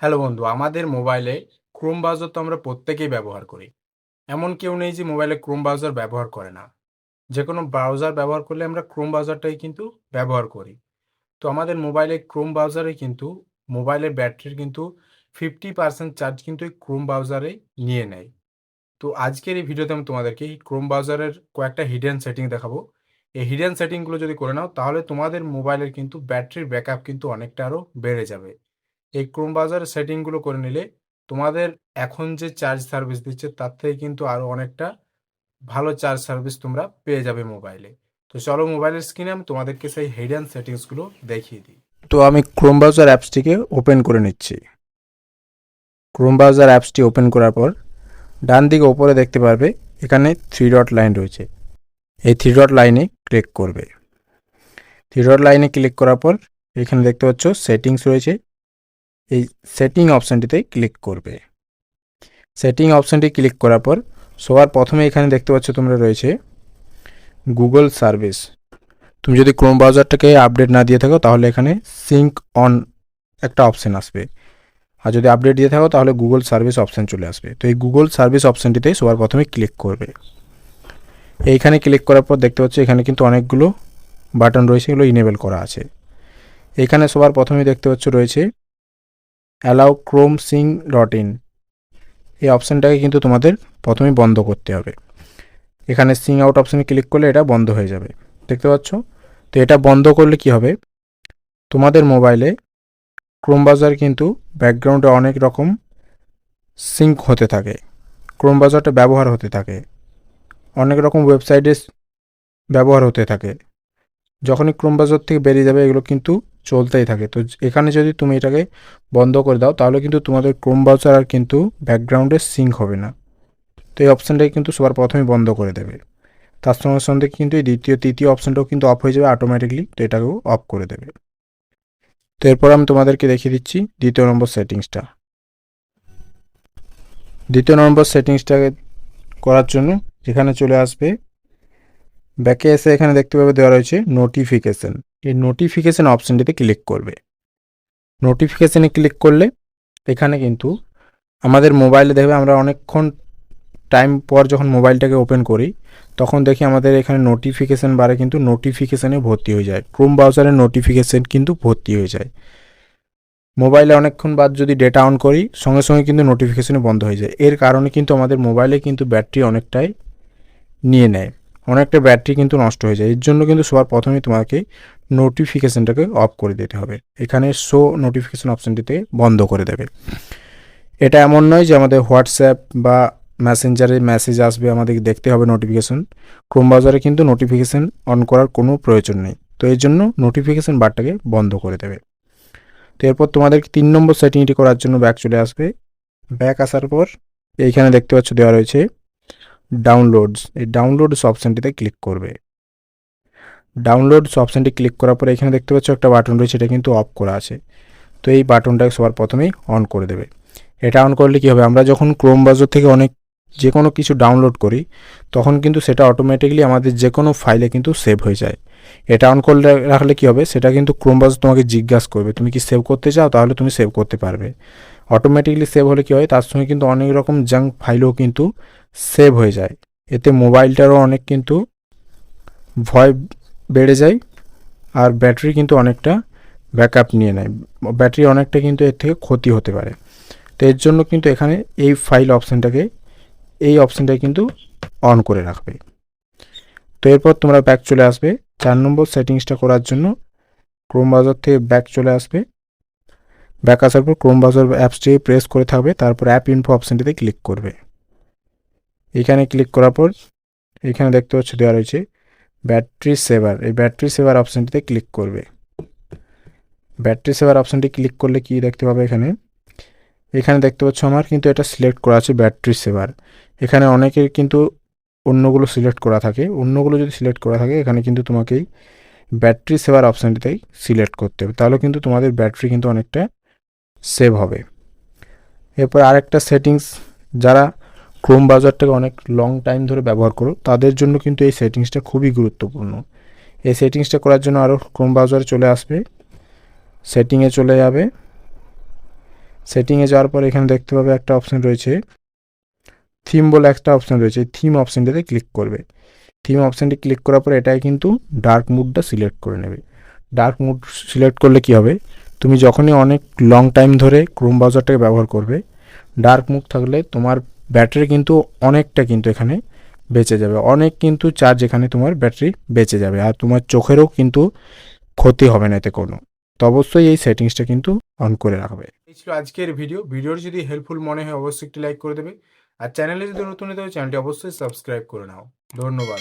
Hello বন্ধু, আমাদের মোবাইলে ক্রোম ব্রাউজার তো আমরা প্রত্যেকেই ব্যবহার করি। এমন কেউ নেই যে মোবাইলে ক্রোম ব্রাউজার ব্যবহার করে না। যে কোনো ব্রাউজার ব্যবহার করলে আমরা ক্রোম ব্রাউজারটাই কিন্তু ব্যবহার করি। তো আমাদের মোবাইলে ক্রোম ব্রাউজারে কিন্তু মোবাইলের ব্যাটারির কিন্তু 50% চার্জ কিন্তু এই ক্রোম ব্রাউজারে নিয়ে নেয়। তো আজকের এই ভিডিওতে আমি তোমাদেরকে এই ক্রোম ব্রাউজারের কয়েকটা হিডেন সেটিং দেখাবো। এই হিডেন সেটিংগুলো যদি করে নাও তাহলে তোমাদের মোবাইলের কিন্তু ব্যাটারির ব্যাকআপ কিন্তু অনেকটা আরও বেড়ে যাবে। এই ক্রোম ব্রাউজারের সেটিংগুলো করে নিলে তোমাদের এখন যে চার্জ সার্ভিস দিচ্ছে তার থেকে কিন্তু আরও অনেকটা ভালো চার্জ সার্ভিস তোমরা পেয়ে যাবে মোবাইলে। তো চলো মোবাইলের স্ক্রিনে আমি তোমাদেরকে সেই হিডেন সেটিংসগুলো দেখিয়ে দিই। তো আমি ক্রোম ব্রাউজার অ্যাপসটিকে ওপেন করে নিচ্ছি। ক্রোম ব্রাউজার অ্যাপসটি ওপেন করার পর ডান দিকে ওপরে দেখতে পারবে এখানে 3 ডট লাইন রয়েছে। এই 3 ডট লাইনে ক্লিক করবে। 3 ডট লাইনে ক্লিক করার পর এখানে দেখতে পাচ্ছ সেটিংস রয়েছে। এই সেটিং অপশানটিতে ক্লিক করবে। সেটিং অপশানটি ক্লিক করার পর সবার প্রথমে এখানে দেখতে পাচ্ছ তোমরা রয়েছে গুগল সার্ভিস। তুমি যদি ক্রোম ব্রাউজারটাকে আপডেট না দিয়ে থাকো তাহলে এখানে সিঙ্ক অন একটা অপশান আসবে, আর যদি আপডেট দিয়ে থাকো তাহলে গুগল সার্ভিস অপশান চলে আসবে। তো এই গুগল সার্ভিস অপশানটিতে সবার প্রথমে ক্লিক করবে। এইখানে ক্লিক করার পর দেখতে পাচ্ছ এখানে কিন্তু অনেকগুলো বাটন রয়েছে, এগুলো ইনেবল করা আছে। এখানে সবার প্রথমে দেখতে পাচ্ছ রয়েছে allow Chrome Singh dot in. এই অপশানটাকে কিন্তু তোমাদের প্রথমে বন্ধ করতে হবে। এখানে সিং আউট অপশানে ক্লিক করলে এটা বন্ধ হয়ে যাবে, দেখতে পাচ্ছ। তো এটা বন্ধ করলে কি হবে, তোমাদের মোবাইলে ক্রোম ব্রাউজার কিন্তু ব্যাকগ্রাউন্ডে অনেক রকম সিঙ্ক হতে থাকে, ক্রোম ব্রাউজারটা ব্যবহার হতে থাকে, অনেক রকম ওয়েবসাইটে ব্যবহার হতে থাকে। যখনই ক্রোম ব্রাউজার থেকে বেরিয়ে যাবে এগুলো কিন্তু চলতেই থাকে। তো এখানে যদি তুমি এটাকে বন্ধ করে দাও তাহলে কিন্তু তোমাদের ক্রোম ব্রাউজার আর কিন্তু ব্যাকগ্রাউন্ডে সিঙ্ক হবে না। তো এই অপশানটাকে কিন্তু সবার প্রথমে বন্ধ করে দেবে। তার সঙ্গে সঙ্গে কিন্তু এই দ্বিতীয় তৃতীয় অপশানটাও কিন্তু অফ হয়ে যাবে অটোমেটিকলি। তো এটাকেও অফ করে দেবে। তো এরপর আমি তোমাদেরকে দেখিয়ে দিচ্ছি দ্বিতীয় নম্বর সেটিংসটা। দ্বিতীয় নম্বর সেটিংসটাকে করার জন্য যেখানে চলে আসবে, ব্যাকে এসে এখানে দেখতে পাবে দেওয়া রয়েছে নোটিফিকেশান। এই নোটিফিকেশান অপশানটিতে ক্লিক করবে। নোটিফিকেশানে ক্লিক করলে এখানে কিন্তু আমাদের মোবাইলে দেখবে আমরা অনেকক্ষণ টাইম পর যখন মোবাইলটাকে ওপেন করি তখন দেখি আমাদের এখানে নোটিফিকেশান বারে কিন্তু নোটিফিকেশানে ভর্তি হয়ে যায়, ক্রোম ব্রাউজারের নোটিফিকেশান কিন্তু ভর্তি হয়ে যায়। মোবাইলে অনেকক্ষণ বাদ যদি ডেটা অন করি সঙ্গে সঙ্গে কিন্তু নোটিফিকেশানে বন্ধ হয়ে যায়। এর কারণে কিন্তু আমাদের মোবাইলে কিন্তু ব্যাটারি অনেকটাই নিয়ে নেয়, অনেকটা ব্যাটারি কিন্তু নষ্ট হয়ে যায়। এর জন্য কিন্তু সবার প্রথমে তোমাকে নোটিফিকেশানটাকে অফ করে দিতে হবে। এখানে শো নোটিফিকেশান অপশানটিতে বন্ধ করে দেবে। এটা এমন নয় যে আমাদের হোয়াটসঅ্যাপ বা মেসেঞ্জারে মেসেজ আসবে আমাদের দেখতে হবে নোটিফিকেশান। ক্রোম ব্রাউজারে কিন্তু নোটিফিকেশান অন করার কোনো প্রয়োজন নেই। তো এর জন্য নোটিফিকেশান বারটাকে বন্ধ করে দেবে। তো এরপর তোমাদেরকে 3 নম্বর সেটিংটি করার জন্য ব্যাক চলে আসবে। ব্যাক আসার পর এইখানে দেখতে পাচ্ছ দেওয়া রয়েছে ডাউনলোডস। এই ডাউনলোডস অপশানটিতে ক্লিক করবে। ডাউনলোডস অপশানটি ক্লিক করার পর এখানে দেখতে পাচ্ছ একটা বাটন রয়েছে, এটা কিন্তু অফ করা আছে। তো এই বাটনটাকে সবার প্রথমেই অন করে দেবে। এটা অন করলে কী হবে, আমরা যখন ক্রোম ব্রাউজার থেকে যে কোনো কিছু ডাউনলোড করি তখন কিন্তু সেটা অটোমেটিকলি আমাদের যে কোনো ফাইলে কিন্তু সেভ হয়ে যায়। এটা অন করলে রাখলে কী হবে, সেটা কিন্তু ক্রোম ব্রাউজার তোমাকে জিজ্ঞাসা করবে তুমি কি সেভ করতে চাও, তাহলে তুমি সেভ করতে পারবে। অটোমেটিকলি সেভ হলে কী হয়, তার সঙ্গে কিন্তু অনেক রকম জাঙ্ক ফাইলও কিন্তু সেভ হয়ে যায়। এতে মোবাইলটারও অনেক কিন্তু ভয় বেড়ে যায়, আর ব্যাটারি কিন্তু অনেকটা ব্যাকআপ নিয়ে নেয়, ব্যাটারি অনেকটা কিন্তু এর থেকে ক্ষতি হতে পারে। তো এর জন্য কিন্তু এখানে এই ফাইল অপশানটাকে এই অপশানটাকে কিন্তু অন করে রাখবে। তো এরপর তোমরা ব্যাক চলে আসবে। 4 নম্বর সেটিংসটা করার জন্য ক্রোম ব্রাউজার থেকে ব্যাক চলে আসবে। ব্যাক আসার পর ক্রোম ব্রাউজার অ্যাপসটি প্রেস করে থাকবে, তারপর অ্যাপ ইনফো অপশানটিতে ক্লিক করবে। এখানে ক্লিক করার পর এখানে দেখতে পাচ্ছ দেওয়া রয়েছে ব্যাটারি সেভার। এই ব্যাটারি সেভার অপশানটিতে ক্লিক করবে। ব্যাটারি সেভার অপশানটি ক্লিক করলে কি দেখতে পাবে, এখানে দেখতে পাচ্ছ আমার কিন্তু এটা সিলেক্ট করা আছে ব্যাটারি সেভার। এখানে অনেকের কিন্তু অন্যগুলো সিলেক্ট করা থাকে, অন্যগুলো যদি সিলেক্ট করা থাকে এখানে কিন্তু তোমাকেই ব্যাটারি সেভার অপশানটিতেই সিলেক্ট করতে হবে, তাহলে কিন্তু তোমাদের ব্যাটারি কিন্তু অনেকটা সেভ হবে। এরপর আরেকটা সেটিংস, যারা ক্রোম ব্রাউজারটাকে অনেক লং টাইম ধরে ব্যবহার করো তাদের জন্য কিন্তু এই সেটিংসটা খুবই গুরুত্বপূর্ণ। এই সেটিংসটা করার জন্য আরও ক্রোম ব্রাউজারে চলে আসবে, সেটিংয়ে চলে যাবে। সেটিংয়ে যাওয়ার পর এখানে দেখতে পাবে একটা অপশন রয়েছে থিম বলে একটা অপশন রয়েছে, থিম অপশনটাতে ক্লিক করবে। থিম অপশানটি ক্লিক করার পর এটাই কিন্তু ডার্ক মুডটা সিলেক্ট করে নেবে। ডার্ক মুড সিলেক্ট করলে কি হবে, তুমি যখনই অনেক লং টাইম ধরে ক্রোম ব্রাউজারটাকে ব্যবহার করবে, ডার্ক মুড থাকলে তোমার ব্যাটারি কিন্তু অনেকটা কিন্তু এখানে বেঁচে যাবে, অনেক কিন্তু চার্জ এখানে তোমার ব্যাটারি বেঁচে যাবে, আর তোমার চোখেরও কিন্তু ক্ষতি হবে না এতে কোনো। তো অবশ্যই এই সেটিংসটা কিন্তু অন করে রাখবে। এই ছিল আজকের ভিডিওটি যদি হেল্পফুল মনে হয় অবশ্যই একটি লাইক করে দেবে, আর চ্যানেলে যদি নতুন হতে হয় চ্যানেলটি অবশ্যই সাবস্ক্রাইব করে নাও। ধন্যবাদ।